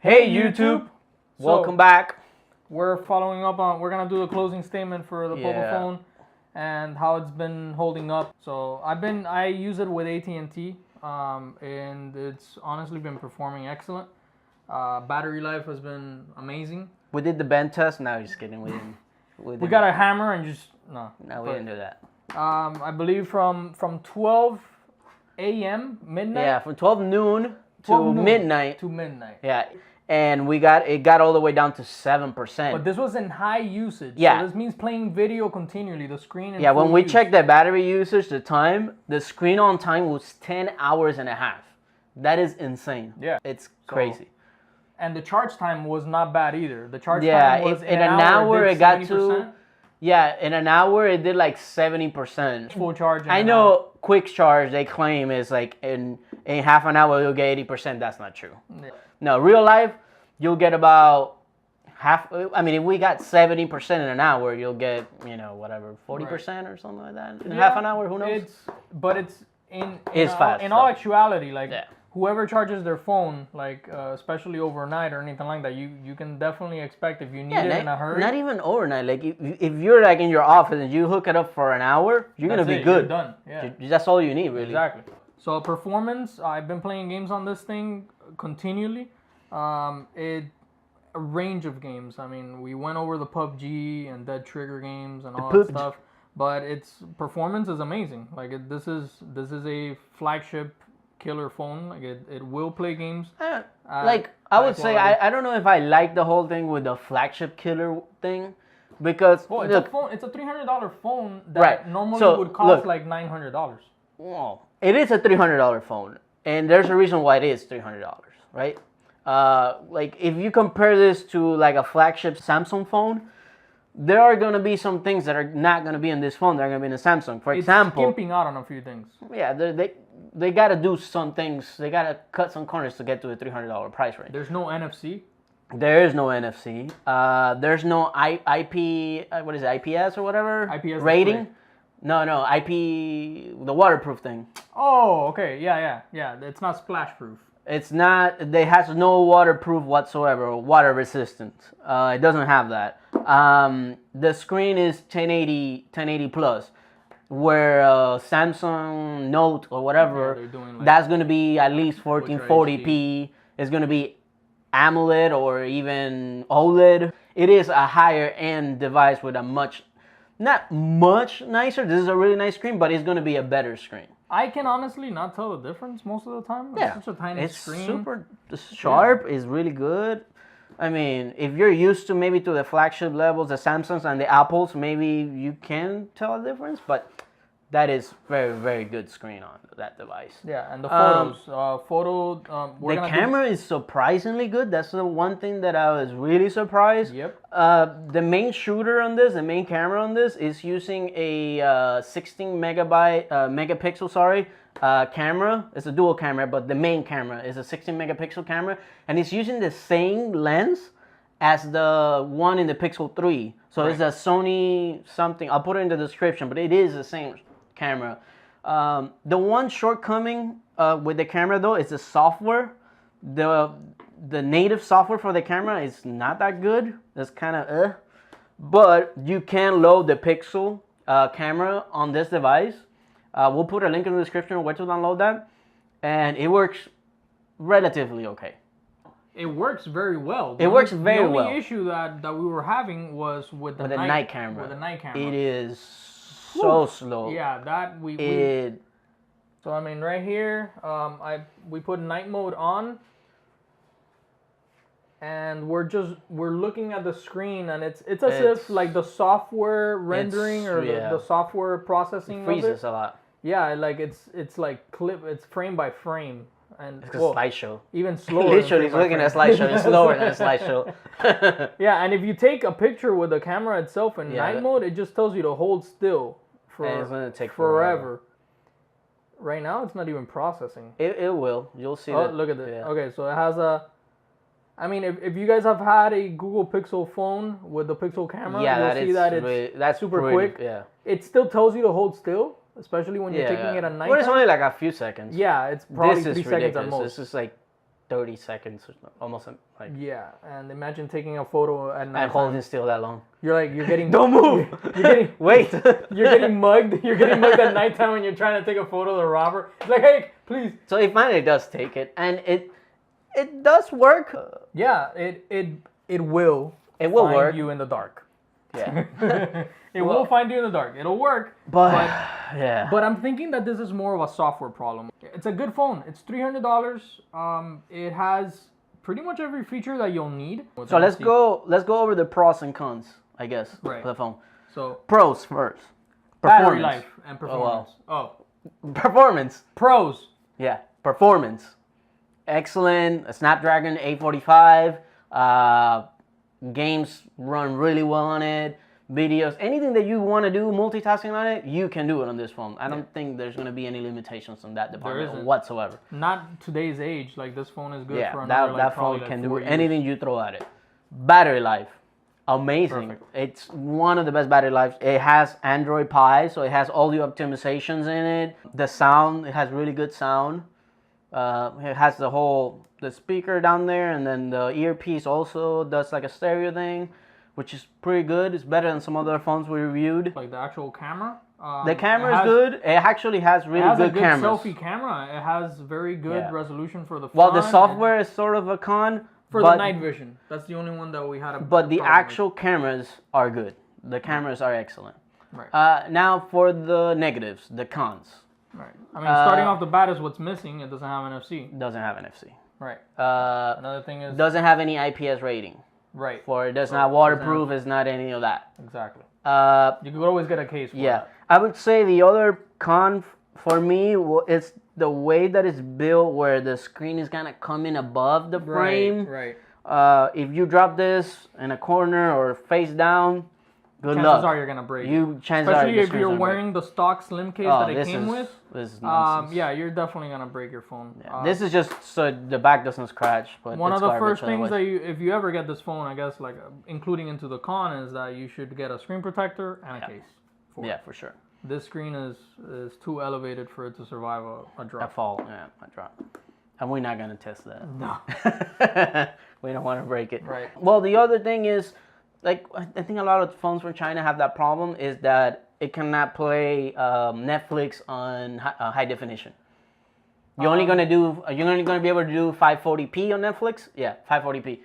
Hey YouTube, welcome back. We're following up on. We're gonna do the closing statement for the PocoPhone and how it's been holding up. So I use it with AT&T, and it's honestly been performing excellent. Battery life has been amazing. We did the bend test. No, just kidding. We got a hammer and just no. No, we didn't do that. I believe from 12 a.m. midnight. Yeah, from 12 noon to midnight. Yeah. And it got all the way down to 7%. But this was in high usage. Yeah. So this means playing video continually. The screen. Yeah. When we checked the battery usage, the screen on time was 10 hours and a half. That is insane. Yeah. It's crazy. And the charge time was not bad either. The charge time was in an hour it got to. Yeah, in an hour it did like 70%. Full charge. I know quick charge they claim is like in half an hour you'll get 80%. That's not true. Yeah. No, real life you'll get about half. I mean, if we got 70% in an hour, you'll get whatever 40% or something like that in half an hour. Who knows? It's fast. In all actuality, like. Yeah. Whoever charges their phone, like especially overnight or anything like that, you can definitely expect if you need it in a hurry. Not even overnight. Like if you're like in your office and you hook it up for an hour, you're gonna be good. You're done. Yeah. That's all you need, really. Exactly. So performance, I've been playing games on this thing continually. A range of games. I mean, we went over the PUBG and Dead Trigger games and all that stuff, but its performance is amazing. Like this is a flagship killer phone. Like it will play games. I would say I don't know if I like the whole thing with the flagship killer thing, because it's a phone. It's a $300 phone that normally would cost like $900. Well, it is a $300 phone, and there's a reason why it is $300, right? Like if you compare this to like a flagship Samsung phone, there are going to be some things that are not going to be in this phone that are going to be in the Samsung. For example, skimping out on a few things. Yeah, they got to do some things. They got to cut some corners to get to the $300 price range. There's no NFC. There is no NFC. There's no IP. What is it? IPS or whatever? IPS rating. No, IP. The waterproof thing. Oh, okay. Yeah. It's not splash proof. It's not. It has no waterproof whatsoever. Water resistant. It doesn't have that. The screen is 1080 plus. Where Samsung Note or whatever, that's going to be at least 1440p. It's going to be AMOLED or even OLED. It is a higher end device with not much nicer. This is a really nice screen, but it's going to be a better screen. I can honestly not tell the difference most of the time. It's such a tiny screen. It's super sharp. It's really good. I mean, if you're used to maybe to the flagship levels, the Samsungs and the Apples, maybe you can tell a difference, but that is very, very good screen on that device. Yeah, and the photos. The camera is surprisingly good. That's the one thing that I was really surprised. Yep. The main camera on this is using a 16 megapixel, camera. It's a dual camera, but the main camera is a 16 megapixel camera, and it's using the same lens as the one in the Pixel 3. So it's a Sony something. I'll put it in the description, but it is the same camera. The one shortcoming with the camera though is the software. The native software for the camera is not that good. It's kind of but you can load the Pixel camera on this device. We'll put a link in the description where to download that, and it works relatively okay. It works very well. The only issue that we were having was with the night camera. It is so slow. Yeah, So I mean, right here, we put night mode on, and we're looking at the screen, and it's as if like the software rendering or the software processing freezes a lot. Yeah, like it's like it's frame by frame. And it's a slideshow. Even slower. Literally, he's looking at a slideshow. It's slower than a slideshow. Yeah, and if you take a picture with the camera itself in night mode, it just tells you to hold still for it's gonna take forever. Right now, it's not even processing. It will. You'll see. Oh, look at this. Yeah. Okay, so it has a. I mean, if you guys have had a Google Pixel phone with the Pixel camera, you'll see that that's super quick. Yeah. It still tells you to hold still. Especially when you're taking it at night. Well, it's only like a few seconds. Yeah, it's probably 3 seconds at most. This is like 30 seconds, almost like. Yeah, and imagine taking a photo at night And holding still that long. You're getting Don't move. You're getting Wait. You're getting mugged. You're getting mugged at nighttime when you're trying to take a photo of the robber. It's like, hey, please. So it finally does take it, and it does work. Yeah, it will. It will find work. you in the dark. Yeah. It will find you in the dark. It'll work. But yeah. But I'm thinking that this is more of a software problem. It's a good phone. It's $300. It has pretty much every feature that you'll need. So let's go over the pros and cons, I guess, Right. of the phone. So Pros first. battery life and performance. Performance. Pros. Yeah, performance. Excellent. A Snapdragon 845. Games run really well on it. Videos, anything that you want to do, multitasking on it, you can do it on this phone. I don't think there's going to be any limitations on that department whatsoever. Not today's age. Like, this phone is good for that another, like, phone can do 4 years. anything you throw at it. Battery life, amazing. Perfect. It's one of the best battery lives. It has Android Pie, so it has all the optimizations in it. The sound, it has really good sound. It has the speaker down there, and then the earpiece also does like a stereo thing, which is pretty good. It's better than some other phones we reviewed. Like the actual camera. The camera is good. It actually has really good cameras. It has a good selfie camera. It has very good resolution for the front. Well, the software is sort of a con. For the night vision. That's the only one that we had a But the problem actual cameras are good. The cameras are excellent. Right. Now for the negatives, the cons. Right. I mean, starting off the bat is what's missing. It doesn't have NFC. Doesn't have NFC. Right. Another thing is... Doesn't have any IPS rating. Right. It does not waterproof. It's not any of that. Exactly. You could always get a case for that. I would say the other con for me is the way that it's built, where the screen is kind of coming above the frame. Right. If you drop this in a corner or face down, good luck. Chances are you're gonna break. Especially if you're wearing the stock slim case that it came with. This is nonsense. Yeah, you're definitely gonna break your phone. Yeah, this is just so the back doesn't scratch. But one of the first things that if you ever get this phone, I guess, like including into the con, is that you should get a screen protector and a case. For sure. This screen is too elevated for it to survive a drop. A fall, a drop. And we're not gonna test that. No. We don't want to break it. Right. Well, the other thing is, like, I think a lot of phones from China have that problem, is that it cannot play Netflix on high definition. You're only gonna be able to do 540p on Netflix. Yeah, 540p.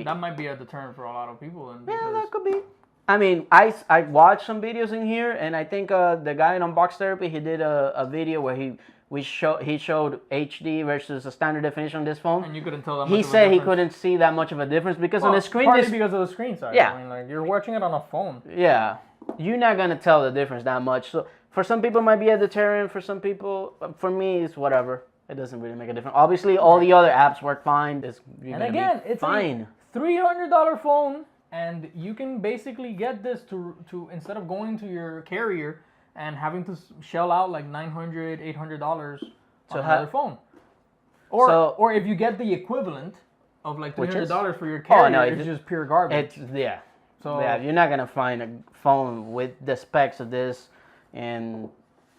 That might be a deterrent for a lot of people. Yeah, that could be. I mean, I watched some videos in here, and I think the guy in Unbox Therapy, he did a video where he showed HD versus a standard definition on this phone. And you couldn't tell that much He of a said he difference. couldn't see that much of a difference because on the screen... Partly because of the screen size. Yeah. I mean, like, you're watching it on a phone. Yeah. You're not going to tell the difference that much. So for some people it might be a deterrent. For some people, for me, it's whatever. It doesn't really make a difference. Obviously, all the other apps work fine. It's fine. A $300 phone, and you can basically get this to instead of going to your carrier and having to shell out like $900, $800 on another phone. Or if you get the equivalent of like $300 for your carrier, it's just pure garbage. So you're not gonna find a phone with the specs of this and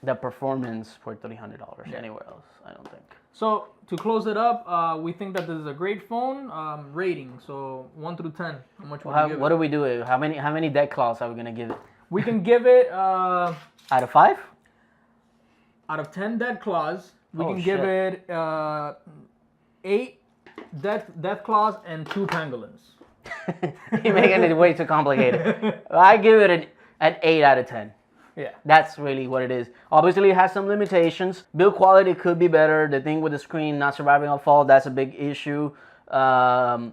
the performance for $300 anywhere else. I don't think. So to close it up, we think that this is a great phone. Rating, so 1 through 10. How much would you give it? What do we do? How many dead claws are we gonna give it? We can give it out of 5. Out of 10 dead claws, we can give it 8 death claws and 2 pangolins. You're making it way too complicated. I give it an 8 out of 10. Yeah. That's really what it is. Obviously, it has some limitations. Build quality could be better. The thing with the screen not surviving a fall, that's a big issue. The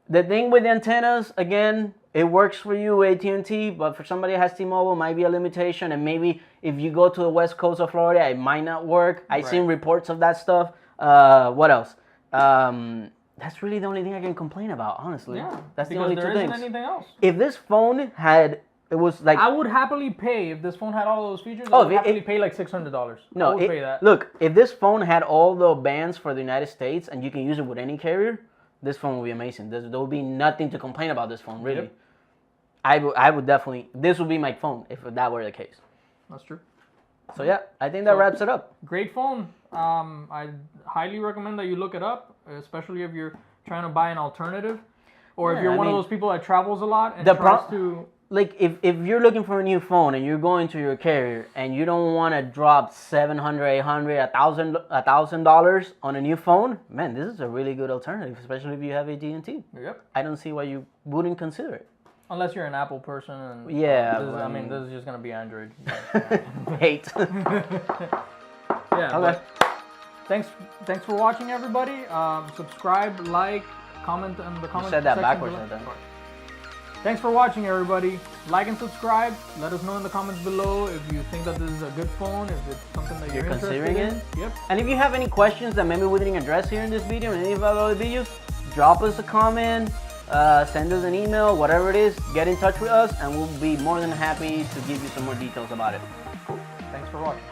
thing with the antennas, again, it works for you, AT&T, but for somebody that has T-Mobile, it might be a limitation. And maybe if you go to the west coast of Florida, it might not work. I've seen reports of that stuff. What else? That's really the only thing I can complain about, honestly. Yeah, that's the only two things. Anything else. If this phone had... It was like I would happily pay if this phone had all those features. I would happily pay like $600. No, I would pay that. Look, if this phone had all the bands for the United States and you can use it with any carrier, this phone would be amazing. There would be nothing to complain about this phone, really. Yep. I would definitely. This would be my phone if that were the case. That's true. So yeah, I think that wraps it up. Great phone. I highly recommend that you look it up. especially if you're trying to buy an alternative, or if Yeah, you're I one of mean, those people that travels a lot and the tries to. like if you're looking for a new phone and you're going to your carrier and you don't want to drop $700, $800, $1,000 on a new phone, man, this is a really good alternative, especially if you have AT&T. Yep. I don't see why you wouldn't consider it. Unless you're an Apple person, and Yeah, I mean, this is just gonna be Android. Hate. Yeah. Okay. Thanks for watching, everybody. Subscribe, like, comment in the comment You said that section backwards, below. I think. Thanks for watching, everybody. Like and subscribe. Let us know in the comments below if you think that this is a good phone, if it's something that you're considering interested it. in. Yep. And if you have any questions that maybe we didn't address here in this video or any of our other videos, drop us a comment, send us an email, whatever it is, get in touch with us, and we'll be more than happy to give you some more details about it. Cool. Thanks for watching.